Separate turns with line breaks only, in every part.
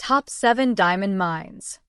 Top 7 Diamond Mines.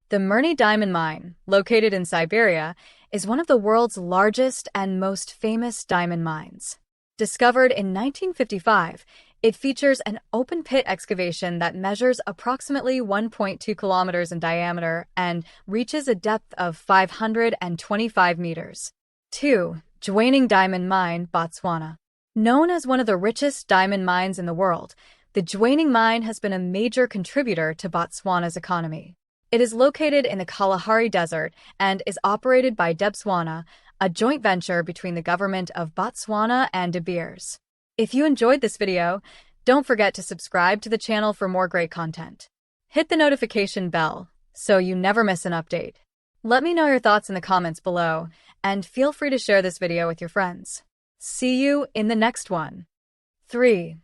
The Mirny Diamond Mine, located in Siberia, is one of the world's largest and most famous diamond mines. Discovered in 1955, it features an open-pit excavation that measures approximately 1.2 kilometers in diameter and reaches a depth of 525 meters. 2. Jwaneng Diamond Mine, Botswana. Known as one of the richest diamond mines in the world, the Jwaneng Mine has been a major contributor to Botswana's economy. It is located in the Kalahari Desert and is operated by Debswana, a joint venture between the government of Botswana and De Beers. If you enjoyed this video, don't forget to subscribe to the channel for more great content. Hit the notification bell so you never miss an update. Let me know your thoughts in the comments below, and feel free to share this video with your friends. See you in the next one. 3.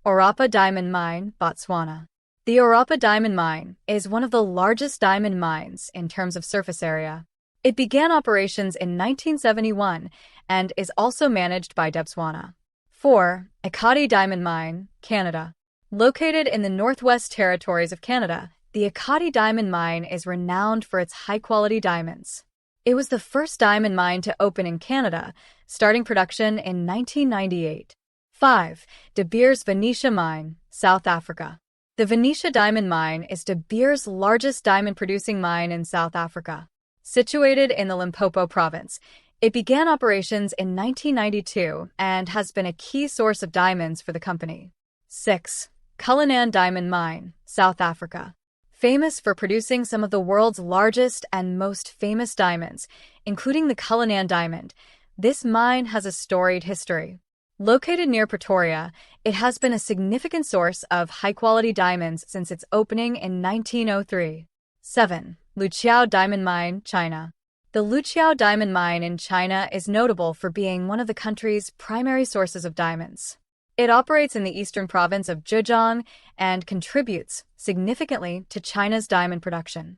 Orapa Diamond Mine, Botswana. The Orapa Diamond Mine is one of the largest diamond mines in terms of surface area. It began operations in 1971 and is also managed by Debswana. 4. Ekati Diamond Mine, Canada. Located in the Northwest Territories of Canada, the Ekati Diamond Mine is renowned for its high-quality diamonds. It was the first diamond mine to open in Canada, starting production in 1998. 5. De Beers Venetia Mine, South Africa. The Venetia Diamond Mine is De Beers' largest diamond-producing mine in South Africa. Situated in the Limpopo province, it began operations in 1992 and has been a key source of diamonds for the company. 6. Cullinan Diamond Mine, South Africa. Famous for producing some of the world's largest and most famous diamonds, including the Cullinan Diamond, this mine has a storied history. Located near Pretoria, it has been a significant source of high-quality diamonds since its opening in 1903. 7. Luqiao Diamond Mine, China. The Luqiao Diamond Mine in China is notable for being one of the country's primary sources of diamonds. It operates in the eastern province of Zhejiang and contributes significantly to China's diamond production.